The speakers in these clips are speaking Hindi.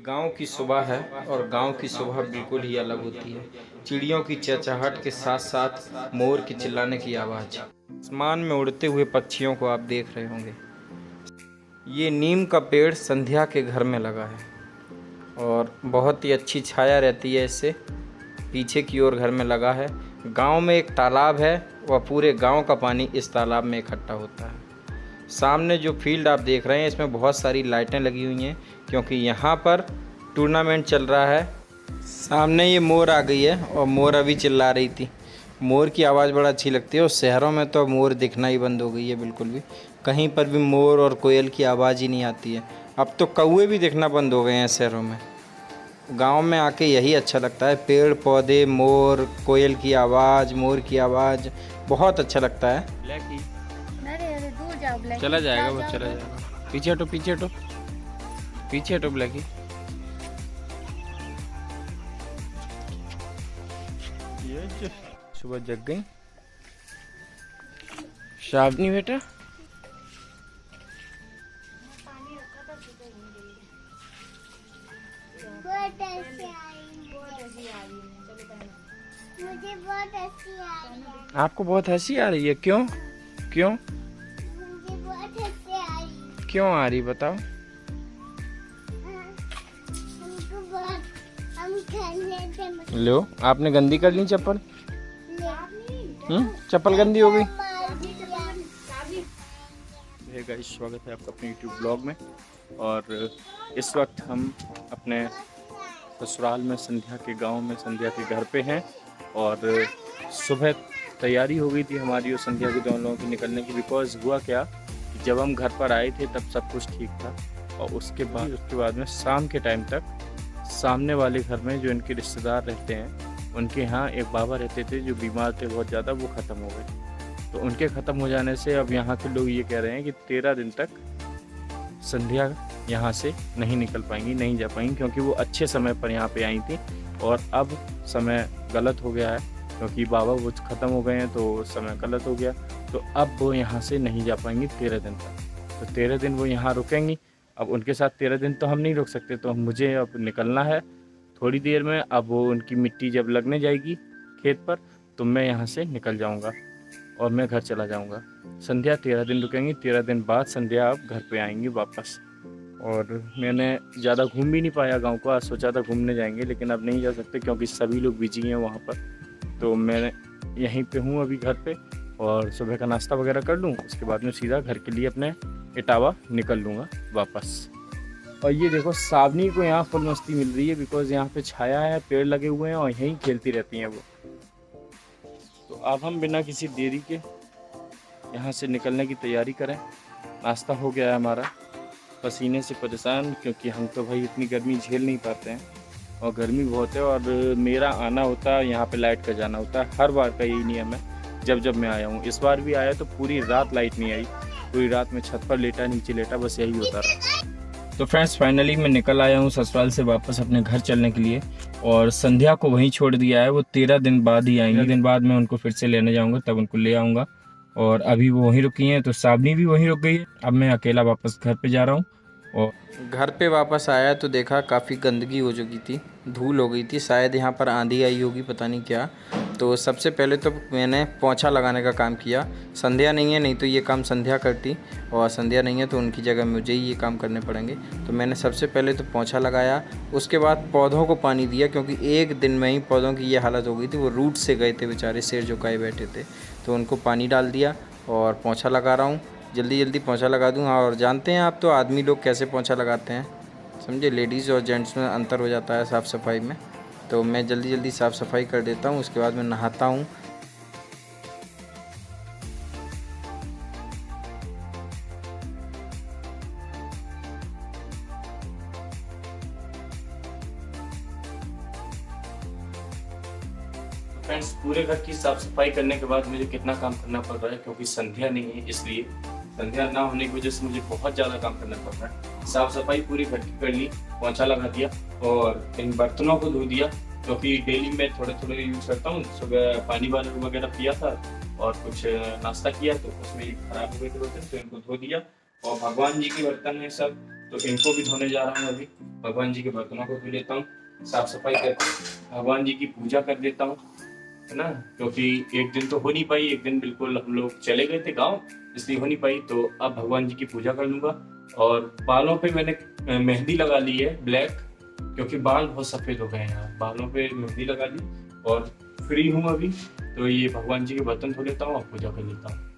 गांव की सुबह है और गांव की सुबह बिल्कुल ही अलग होती है। चिड़ियों की चहचहाहट के साथ साथ मोर के चिल्लाने की आवाज़, आसमान में उड़ते हुए पक्षियों को आप देख रहे होंगे। ये नीम का पेड़ संध्या के घर में लगा है और बहुत ही अच्छी छाया रहती है इससे। पीछे की ओर घर में लगा है। गांव में एक तालाब है वह पूरे गांव का पानी इस तालाब में इकट्ठा होता है। सामने जो फील्ड आप देख रहे हैं इसमें बहुत सारी लाइटें लगी हुई हैं क्योंकि यहाँ पर टूर्नामेंट चल रहा है। सामने ये मोर आ गई है और मोर अभी चिल्ला रही थी। मोर की आवाज़ बड़ा अच्छी लगती है और शहरों में तो मोर दिखना ही बंद हो गई है। बिल्कुल भी कहीं पर भी मोर और कोयल की आवाज़ ही नहीं आती है। अब तो कौवे भी दिखना बंद हो गए हैं शहरों में। गांव में आके यही अच्छा लगता है, पेड़ पौधे, मोर, कोयल की आवाज़, मोर की आवाज़ बहुत अच्छा लगता है। ब्लैकी अरे दूर जाओ ब्लैकी, चला जाएगा वो, चला जाएगा। पीछे हटो, पीछे हटो, पीछे हटो ब्लैकी। ये सुबह जग गई शावनी बेटा। मुझे बहुत हंसी आ रही है। आपको बहुत हंसी आ रही है? क्यों क्यों मुझे बहुत हंसी आ रही है। क्यों आ रही बताओ? हमको बहुत हम खेलने थे। लो, आपने गंदी कर ली चप्पल। चप्पल गंदी हो गई। हे गाइस, स्वागत है आपका अपने YouTube ब्लॉग में। और इस वक्त हम अपने ससुराल में संध्या के गांव में संध्या के घर पे हैं और सुबह तैयारी हो गई थी हमारी और संध्या के दोनों लोगों की निकलने की। बिकॉज हुआ क्या कि जब हम घर पर आए थे तब सब कुछ ठीक था और उसके बाद में शाम के टाइम तक सामने वाले घर में जो इनके रिश्तेदार रहते हैं उनके यहाँ एक बाबा रहते थे जो बीमार थे बहुत ज़्यादा, वो ख़त्म हो गए। तो उनके ख़त्म हो जाने से अब यहाँ के लोग ये कह रहे हैं कि 13 दिन तक संध्या यहाँ से नहीं निकल पाएंगी, नहीं जा पाएंगी, क्योंकि वो अच्छे समय पर यहाँ पे आई थी और अब समय गलत हो गया है क्योंकि बाबा वो ख़त्म हो गए हैं तो समय गलत हो गया। तो अब वो यहाँ से नहीं जा पाएंगी 13 दिन तक। तो 13 दिन वो यहाँ रुकेंगी। अब उनके साथ 13 दिन तो हम नहीं रुक सकते, तो मुझे अब निकलना है थोड़ी देर में। अब वो उनकी मिट्टी जब लगने जाएगी खेत पर तो मैं यहाँ से निकल जाऊँगा और मैं घर चला जाऊँगा। संध्या 13 दिन रुकेंगी, 13 दिन बाद संध्या अब घर पे आएंगी वापस। और मैंने ज़्यादा घूम भी नहीं पाया गांव को। आज सोचा था घूमने जाएंगे लेकिन अब नहीं जा सकते क्योंकि सभी लोग बिजी हैं वहाँ पर। तो मैं यहीं पे हूँ अभी घर पे और सुबह का नाश्ता वगैरह कर लूँ, उसके बाद में सीधा घर के लिए अपने इटावा निकल लूँगा वापस। और ये देखो सावनी को यहाँ फुल मस्ती मिल रही है बिकॉज यहाँ पे छाया है, पेड़ लगे हुए हैं और यहीं खेलती रहती हैं वो। तो अब हम बिना किसी देरी के यहाँ से निकलने की तैयारी करें। नाश्ता हो गया है हमारा, पसीने से परेशान क्योंकि हम तो भाई इतनी गर्मी झेल नहीं पाते हैं और गर्मी बहुत है। और मेरा आना होता है यहाँ पे लाइट का जाना होता है, हर बार का यही नियम है। जब मैं आया हूँ, इस बार भी आया तो पूरी रात लाइट नहीं आई, पूरी रात में छत पर लेटा, नीचे लेटा, बस यही होता रहा। तो फ्रेंड्स फाइनली मैं निकल आया हूँ ससुराल से वापस अपने घर चलने के लिए और संध्या को वहीं छोड़ दिया है। वो 13 दिन बाद ही आएंगे। दिन बाद मैं उनको फिर से लेने जाऊँगा, तब उनको ले आऊँगा। और अभी वो वहीं रुकी हैं तो सावनी भी वहीं रुक गई है। अब मैं अकेला वापस घर पे जा रहा हूँ। और घर पे वापस आया तो देखा काफ़ी गंदगी हो चुकी थी, धूल हो गई थी। शायद यहाँ पर आंधी आई होगी, पता नहीं क्या। तो सबसे पहले तो मैंने पोंछा लगाने का काम किया। संध्या नहीं है, नहीं तो ये काम संध्या करती, और संध्या नहीं है तो उनकी जगह मुझे ही ये काम करने पड़ेंगे। तो मैंने सबसे पहले तो पोंछा लगाया, उसके बाद पौधों को पानी दिया क्योंकि एक दिन में ही पौधों की ये हालत हो गई थी। वो रूट से गए थे बेचारे, शेर झुकाए बैठे थे, तो उनको पानी डाल दिया और पोंछा लगा रहा हूँ। जल्दी पोंछा लगा दूँ। और जानते हैं आप तो आदमी लोग कैसे पोंछा लगाते हैं, समझे। लेडीज़ और जेंट्स में अंतर हो जाता है साफ़ सफाई में। तो मैं जल्दी साफ़ सफाई कर देता हूँ, उसके बाद मैं नहाता हूँ। फ्रेंड्स पूरे घर की साफ़ सफाई करने के बाद मुझे कितना काम करना पड़ रहा है क्योंकि संध्या नहीं है, इसलिए संध्या ना होने की वजह से मुझे बहुत ज़्यादा काम करना पड़ रहा है। साफ़ सफाई पूरी घर की कर ली, पोंछा लगा दिया और इन बर्तनों को धो दिया क्योंकि डेली मैं थोड़े यूज़ करता हूँ। सुबह पानी वगैरह पिया था और कुछ नाश्ता किया तो उसमें खराब हो गए थे बर्तन, तो इनको धो दिया और भगवान जी के बर्तन है सब, तो इनको भी धोने जा रहा हूँ अभी। भगवान जी के बर्तनों को धो लेता हूँ, साफ सफाई करके भगवान जी की पूजा कर देता हूँ, है ना। क्योंकि एक दिन तो हो नहीं पाई, एक दिन बिल्कुल हम लोग चले गए थे गाँव, इसलिए हो नहीं पाई। तो अब भगवान जी की पूजा कर लूंगा। और बालों पे मैंने मेहंदी लगा ली है ब्लैक, क्योंकि बाल बहुत सफ़ेद हो गए हैं यार, बालों पे मेहंदी लगा ली। और फ्री हूँ अभी, तो ये भगवान जी के बर्तन धो लेता हूँ और पूजा कर लेता हूँ।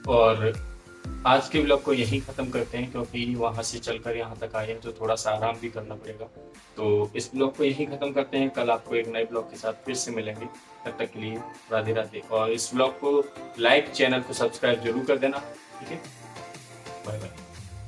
और आज के ब्लॉग को यहीं ख़त्म करते हैं, क्योंकि वहाँ से चलकर यहाँ तक आए हैं तो थोड़ा सा आराम भी करना पड़ेगा। तो इस ब्लॉग को यहीं ख़त्म करते हैं, कल आपको एक नए ब्लॉग के साथ फिर से मिलेंगे। तब तक के लिए राधे राधे। और इस ब्लॉग को लाइक, चैनल को सब्सक्राइब जरूर कर देना, ठीक है। Bye bye.